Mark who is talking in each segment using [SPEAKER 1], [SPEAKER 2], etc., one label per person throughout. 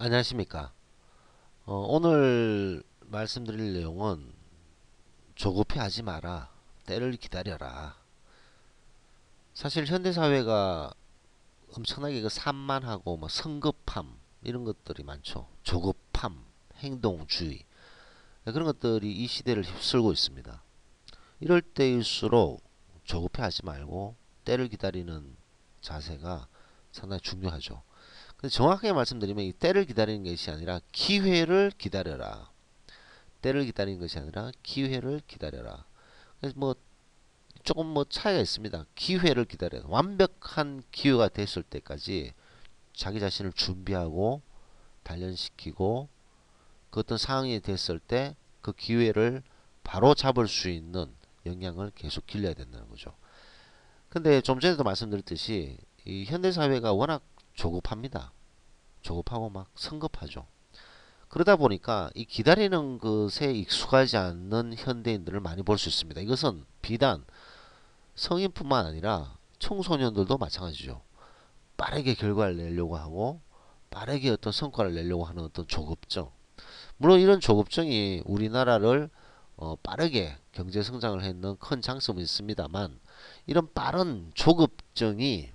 [SPEAKER 1] 안녕하십니까. 오늘 말씀드릴 내용은 조급해 하지 마라. 때를 기다려라. 사실 현대사회가 엄청나게 그 산만하고 뭐 성급함 이런 것들이 많죠. 조급함, 행동주의 그런 것들이 이 시대를 휩쓸고 있습니다. 이럴 때일수록 조급해 하지 말고 때를 기다리는 자세가 상당히 중요하죠. 근데 정확하게 말씀드리면 이 때를 기다리는 것이 아니라 기회를 기다려라. 때를 기다리는 것이 아니라 기회를 기다려라. 그래서 뭐 조금 뭐 차이가 있습니다. 기회를 기다려. 완벽한 기회가 됐을 때까지 자기 자신을 준비하고 단련시키고 그 어떤 상황이 됐을 때 그 기회를 바로 잡을 수 있는 역량을 계속 길러야 된다는 거죠. 근데 좀 전에도 말씀드렸듯이 이 현대 사회가 워낙 조급합니다. 조급하고 막 성급하죠. 그러다 보니까 이 기다리는 것에 익숙하지 않는 현대인들을 많이 볼 수 있습니다. 이것은 비단 성인뿐만 아니라 청소년들도 마찬가지죠. 빠르게 결과를 내려고 하고 빠르게 어떤 성과를 내려고 하는 어떤 조급증. 물론 이런 조급증이 우리나라를 빠르게 경제 성장을 했는 큰 장점은 있습니다만 이런 빠른 조급증이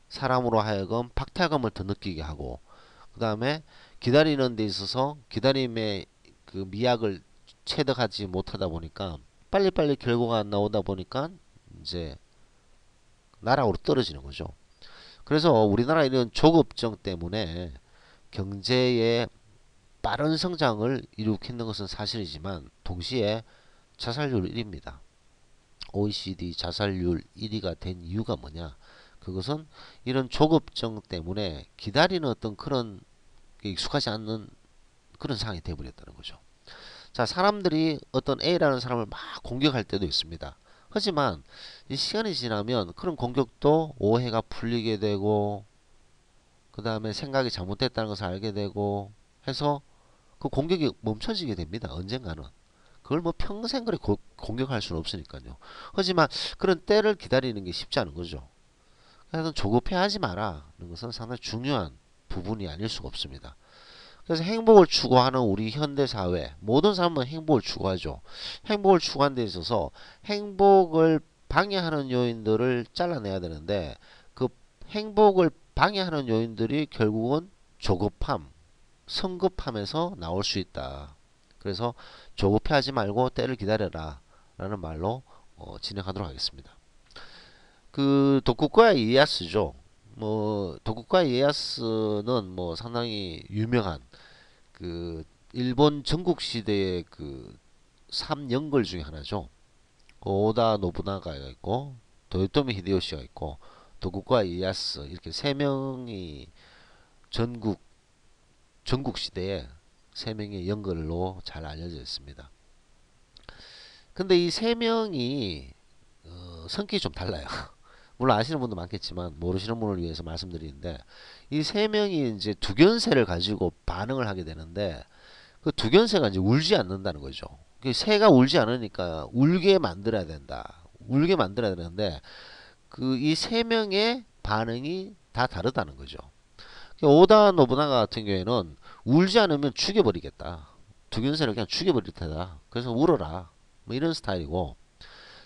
[SPEAKER 1] 사람으로 하여금 박탈감을 더 느끼게 하고 그 다음에 기다리는 데 있어서 기다림의 그 미학을 체득하지 못하다 보니까 빨리빨리 결과가 안 나오다 보니까 이제 나락으로 떨어지는 거죠. 그래서 우리나라 이런 조급증 때문에 경제의 빠른 성장을 이룩했는 것은 사실이지만 동시에 자살률 1위입니다. OECD 자살률 1위가 된 이유가 뭐냐? 그것은 이런 조급증 때문에 기다리는 어떤 그런 익숙하지 않는 그런 상황이 되어버렸다는 거죠. 자, 사람들이 어떤 A라는 사람을 막 공격할 때도 있습니다. 하지만 이 시간이 지나면 그런 공격도 오해가 풀리게 되고 그 다음에 생각이 잘못됐다는 것을 알게 되고 해서 그 공격이 멈춰지게 됩니다. 언젠가는. 그걸 뭐 평생 그래 공격할 수는 없으니까요. 하지만 그런 때를 기다리는 게 쉽지 않은 거죠. 그래서 조급해하지 마라. 는 것은 상당히 중요한 부분이 아닐 수가 없습니다. 그래서 행복을 추구하는 우리 현대 사회 모든 사람은 행복을 추구하죠. 행복을 추구하는 데 있어서 행복을 방해하는 요인들을 잘라내야 되는데 그 행복을 방해하는 요인들이 결국은 조급함, 성급함에서 나올 수 있다. 그래서 조급해하지 말고 때를 기다려라 라는 말로 진행하도록 하겠습니다. 그 독국가 이에야스죠. 뭐 독국가 이에야스는 뭐 상당히 유명한 그 일본 전국 시대의 그 3연걸 중에 하나죠. 오다 노부나가가 있고 도요토미 히데요시가 있고 도쿠가와 이에야스 이렇게 세 명이 전국 전국 시대에 세 명의 연걸로 잘 알려져 있습니다. 근데 이 세 명이 성격이 좀 달라요. 물론 아시는 분도 많겠지만 모르시는 분을 위해서 말씀드리는데 이 세 명이 이제 두견새를 가지고 반응을 하게 되는데 그 두견새가 이제 울지 않는다는 거죠. 그 새가 울지 않으니까 울게 만들어야 된다. 울게 만들어야 되는데 그 이 세 명의 반응이 다 다르다는 거죠. 오다 노부나가 같은 경우에는 울지 않으면 죽여버리겠다. 두견새를 그냥 죽여버릴 테다. 그래서 울어라. 뭐 이런 스타일이고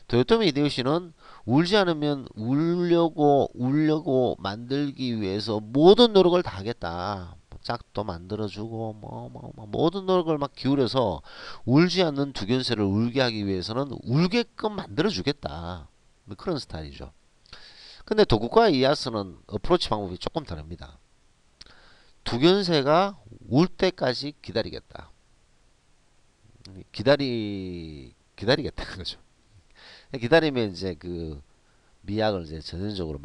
[SPEAKER 1] 도요토미 히데요시는 울지 않으면 울려고 만들기 위해서 모든 노력을 다 하겠다. 짝도 만들어주고 모든 노력을 막 기울여서 울지 않는 두견새를 울게 하기 위해서는 울게끔 만들어주겠다. 뭐 그런 스타일이죠. 근데 도쿠가와 이에야스는 어프로치 방법이 조금 다릅니다. 두견새가 울 때까지 기다리겠다. 기다리겠다는 거죠. 기다리면 이제 그 미학을 이제 전형적으로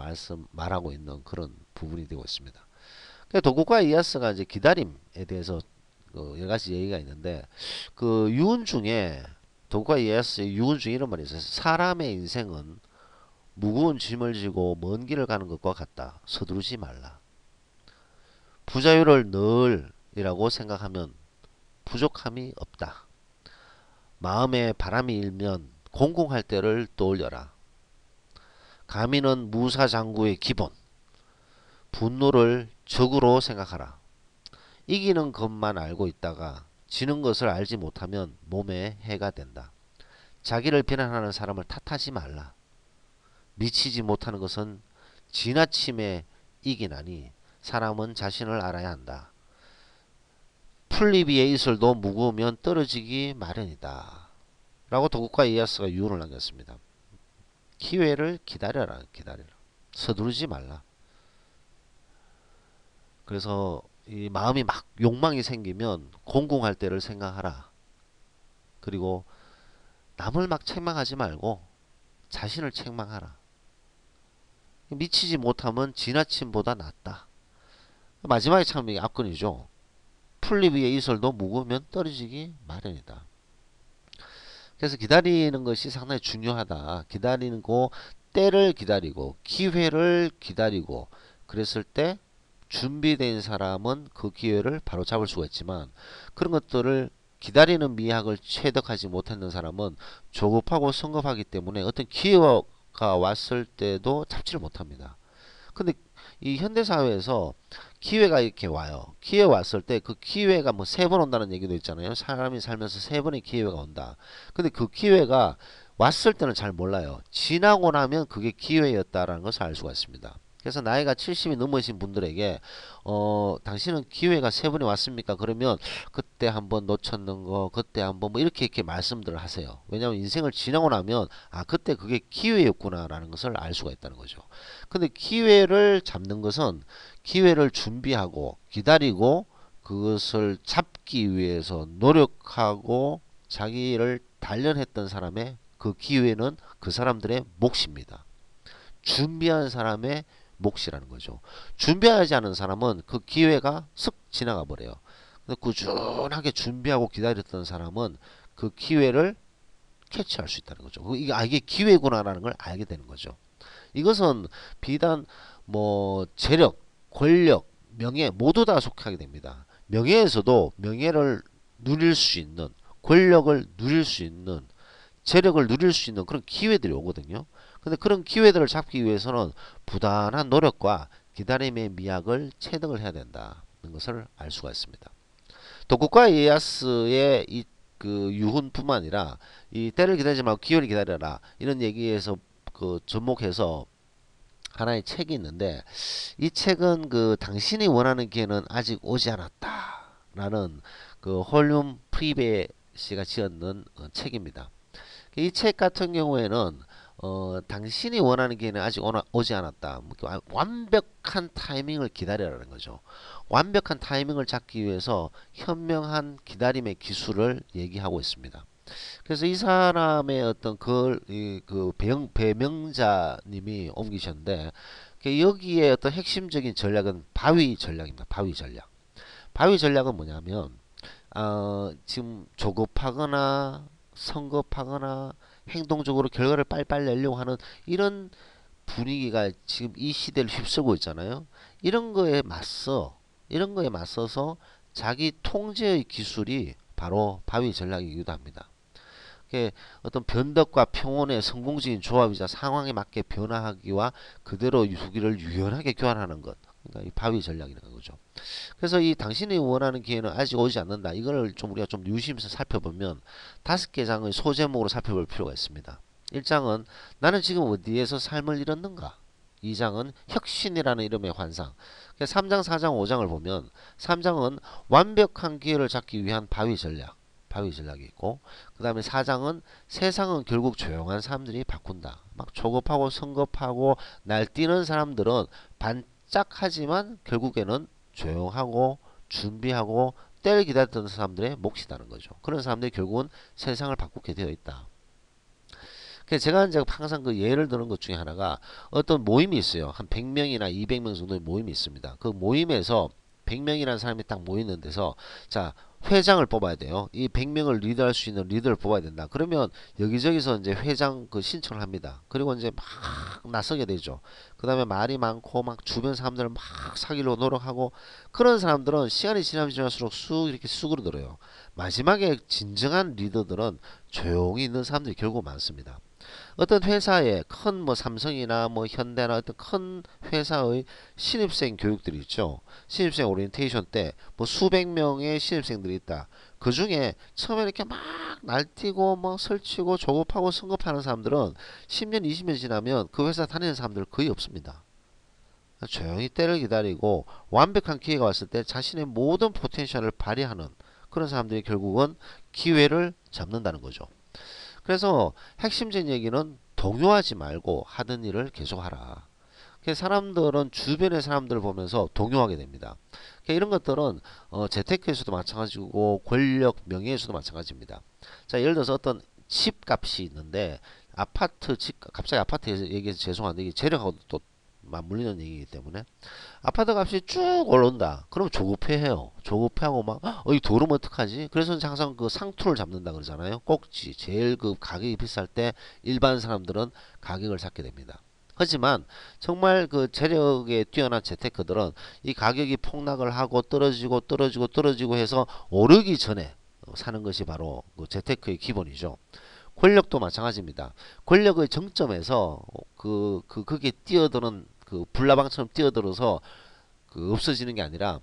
[SPEAKER 1] 말하고 있는 그런 부분이 되고 있습니다. 도쿠가와 이에야스가 이제 기다림에 대해서 여러 가지 얘기가 있는데 그 유언 중에 도쿠가와 이에야스의 유언 중에 이런 말이 있어요. 사람의 인생은 무거운 짐을 지고 먼 길을 가는 것과 같다. 서두르지 말라. 부자유를 늘이라고 생각하면 부족함이 없다. 마음에 바람이 일면 공공할 때를 떠올려라. 가민은 무사장구의 기본. 분노를 적으로 생각하라. 이기는 것만 알고 있다가 지는 것을 알지 못하면 몸에 해가 된다. 자기를 비난하는 사람을 탓하지 말라. 미치지 못하는 것은 지나침에 이기나니 사람은 자신을 알아야 한다. 풀잎 위의 이슬도 무거우면 떨어지기 마련이다. 라고 도국과 이에야스가 유언을 남겼습니다. 기회를 기다려라. 기다려라. 서두르지 말라. 그래서 이 마음이 막 욕망이 생기면 공공할 때를 생각하라. 그리고 남을 막 책망하지 말고 자신을 책망하라. 미치지 못하면 지나침보다 낫다. 마지막에 참 이게 압권이죠. 풀잎 위의 이슬도 무거우면 떨어지기 마련이다. 그래서 기다리는 것이 상당히 중요하다. 기다리는 거 때를 기다리고 기회를 기다리고 그랬을 때 준비된 사람은 그 기회를 바로 잡을 수가 있지만 그런 것들을 기다리는 미학을 체득하지 못했는 사람은 조급하고 성급하기 때문에 어떤 기회가 왔을 때도 잡지를 못합니다. 근데 이 현대사회에서 기회가 이렇게 와요. 기회 왔을 때 그 기회가 뭐 세 번 온다는 얘기도 있잖아요. 사람이 살면서 세 번의 기회가 온다. 근데 그 기회가 왔을 때는 잘 몰라요. 지나고 나면 그게 기회였다라는 것을 알 수가 있습니다. 그래서 나이가 70이 넘으신 분들에게 당신은 기회가 세 번이 왔습니까? 그러면 그때 한번 놓쳤는 거, 그때 한번 뭐 이렇게 말씀들을 하세요. 왜냐하면 인생을 지나고 나면 아 그때 그게 기회였구나라는 것을 알 수가 있다는 거죠. 근데 기회를 잡는 것은 기회를 준비하고 기다리고 그것을 잡기 위해서 노력하고 자기를 단련했던 사람의 그 기회는 그 사람들의 몫입니다. 준비한 사람의 몫이라는 거죠. 준비하지 않은 사람은 그 기회가 쓱 지나가 버려요. 근데 꾸준하게 준비하고 기다렸던 사람은 그 기회를 캐치할 수 있다는 거죠. 이게 기회구나라는 걸 알게 되는 거죠. 이것은 비단 뭐 재력, 권력, 명예 모두 다 속하게 됩니다. 명예에서도 명예를 누릴 수 있는, 권력을 누릴 수 있는, 재력을 누릴 수 있는 그런 기회들이 오거든요. 근데 그런 기회들을 잡기 위해서는 부단한 노력과 기다림의 미학을 체득을 해야 된다는 것을 알 수가 있습니다. 도쿠가와 이에야스의 이 그 유훈뿐만 아니라 이 때를 기다리지 말고 기회를 기다려라 이런 얘기에서 그 접목해서 하나의 책이 있는데 이 책은 그 당신이 원하는 기회는 아직 오지 않았다라는 그 홀륨 프리베 씨가 지었는 책입니다. 이 책 같은 경우에는 당신이 원하는 기회는 아직 오지 않았다. 완벽한 타이밍을 기다려라는 거죠. 완벽한 타이밍을 잡기 위해서 현명한 기다림의 기술을 얘기하고 있습니다. 그래서 이 사람의 어떤 그 배명자님이 옮기셨는데 여기에 어떤 핵심적인 전략은 바위 전략입니다. 바위 전략. 바위 전략은 뭐냐면 지금 조급하거나 성급하거나 행동적으로 결과를 빨리빨리 내려고 하는 이런 분위기가 지금 이 시대를 휩쓸고 있잖아요. 이런 거에 맞서서 자기 통제의 기술이 바로 바위 전략이기도 합니다. 어떤 변덕과 평온의 성공적인 조합이자 상황에 맞게 변화하기와 그대로 후기를 유연하게 교환하는 것. 그러니까 이 바위 전략이라는 거죠. 그래서 이 당신이 원하는 기회는 아직 오지 않는다. 이걸 좀 우리가 좀 유심해서 살펴보면 5개 장의 소제목으로 살펴볼 필요가 있습니다. 1장은 나는 지금 어디에서 삶을 잃었는가? 2장은 혁신이라는 이름의 환상. 3장, 4장, 5장을 보면 3장은 완벽한 기회를 잡기 위한 바위 전략이 있고 그 다음에 4장은 세상은 결국 조용한 사람들이 바꾼다. 막 조급하고 성급하고 날뛰는 사람들은 반짝하지만 결국에는 조용하고 준비하고 때를 기다렸던 사람들의 몫이라는 거죠. 그런 사람들이 결국은 세상을 바꾸게 되어 있다. 그래서 제가 이제 항상 그 예를 드는 것 중에 하나가 어떤 모임이 있어요. 한 100명이나 200명 정도의 모임이 있습니다. 그 모임에서 100명이라는 사람이 딱 모이는 데서 자 회장을 뽑아야 돼요. 이 100명을 리드할 수 있는 리더를 뽑아야 된다. 그러면 여기저기서 이제 회장 그 신청을 합니다. 그리고 이제 막 나서게 되죠. 그 다음에 말이 많고 막 주변 사람들을 막 사귀려고 노력하고 그런 사람들은 시간이 지나면 지날수록 쑥 이렇게 수그러들어요. 마지막에 진정한 리더들은 조용히 있는 사람들이 결국 많습니다. 어떤 회사에 큰 뭐 삼성이나 뭐 현대나 어떤 큰 회사의 신입생 교육들이 있죠. 신입생 오리엔테이션 때 뭐 수백 명의 신입생들이 있다. 그 중에 처음에 이렇게 막 날뛰고 뭐 설치고 조급하고 성급하는 사람들은 10년, 20년 지나면 그 회사 다니는 사람들 거의 없습니다. 조용히 때를 기다리고 완벽한 기회가 왔을 때 자신의 모든 포텐셜을 발휘하는 그런 사람들이 결국은 기회를 잡는다는 거죠. 그래서 핵심적인 얘기는 동요하지 말고 하던 일을 계속하라. 사람들은 주변의 사람들을 보면서 동요하게 됩니다. 이런 것들은 재테크에서도 마찬가지고 권력, 명예에서도 마찬가지입니다. 자, 예를 들어서 어떤 집 값이 있는데 아파트 집 갑자기 아파트 얘기해서 죄송한데 이게 재력하고 또 맞물리는 얘기이기 때문에 아파트 값이 쭉 올라온다. 그럼 조급해해요. 조급해하고 막 이거 오르면 어떡하지? 그래서 항상 그 상투를 잡는다 그러잖아요. 꼭지 제일 그 가격이 비쌀 때 일반 사람들은 가격을 잡게 됩니다. 하지만 정말 그 재력에 뛰어난 재테크들은 이 가격이 폭락을 하고 떨어지고 해서 오르기 전에 사는 것이 바로 그 재테크의 기본이죠. 권력도 마찬가지입니다. 권력의 정점에서 거기에 뛰어드는 그 불나방처럼 뛰어들어서 그 없어지는 게 아니라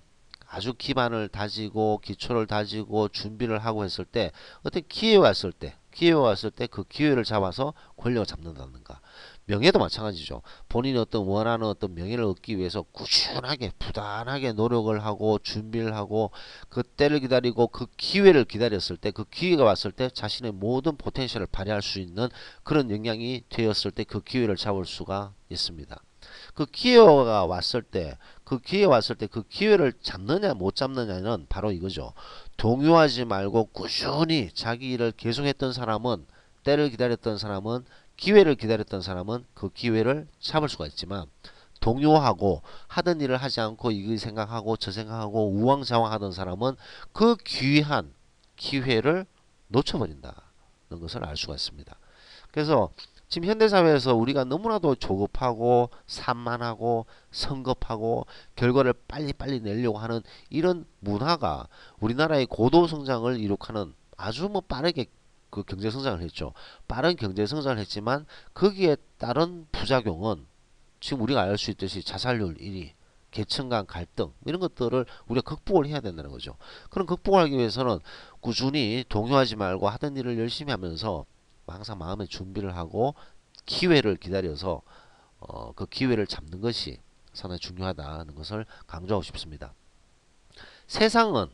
[SPEAKER 1] 아주 기반을 다지고 기초를 다지고 준비를 하고 했을 때 어떤 기회가 왔을 때 그 기회를 잡아서 권력을 잡는다든가 명예도 마찬가지죠. 본인이 어떤 원하는 어떤 명예를 얻기 위해서 꾸준하게 부단하게 노력을 하고 준비를 하고 그 때를 기다리고 그 기회를 기다렸을 때 그 기회가 왔을 때 자신의 모든 포텐셜을 발휘할 수 있는 그런 역량이 되었을 때 그 기회를 잡을 수가 있습니다. 그 기회가 왔을 때 그 기회를 잡느냐 못 잡느냐는 바로 이거죠. 동요하지 말고 꾸준히 자기 일을 계속했던 사람은 때를 기다렸던 사람은 기회를 기다렸던 사람은 그 기회를 잡을 수가 있지만 동요하고 하던 일을 하지 않고 이거 생각하고 저 생각하고 우왕좌왕하던 사람은 그 귀한 기회를 놓쳐버린다는 것을 알 수가 있습니다. 그래서 지금 현대사회에서 우리가 너무나도 조급하고 산만하고 성급하고 결과를 빨리빨리 내려고 하는 이런 문화가 우리나라의 고도 성장을 이룩하는 아주 뭐 빠르게 그 경제 성장을 했죠. 빠른 경제 성장을 했지만 거기에 따른 부작용은 지금 우리가 알 수 있듯이 자살률 1위, 계층 간 갈등 이런 것들을 우리가 극복을 해야 된다는 거죠. 그런 극복을 하기 위해서는 꾸준히 동요하지 말고 하던 일을 열심히 하면서 항상 마음의 준비를 하고 기회를 기다려서 그 기회를 잡는 것이 상당히 중요하다는 것을 강조하고 싶습니다. 세상은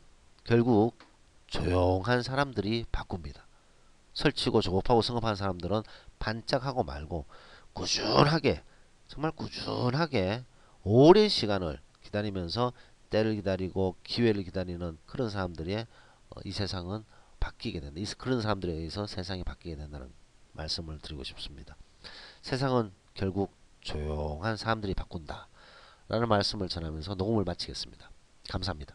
[SPEAKER 1] 결국 조용한 사람들이 바꿉니다. 설치고 조급하고 성급한 사람들은 반짝하고 말고 꾸준하게 정말 꾸준하게 오랜 시간을 기다리면서 때를 기다리고 기회를 기다리는 그런 사람들의 이 세상은 바뀌게 된다. 그런 사람들에 의해서 세상이 바뀌게 된다는 말씀을 드리고 싶습니다. 세상은 결국 조용한 사람들이 바꾼다. 라는 말씀을 전하면서 녹음을 마치겠습니다. 감사합니다.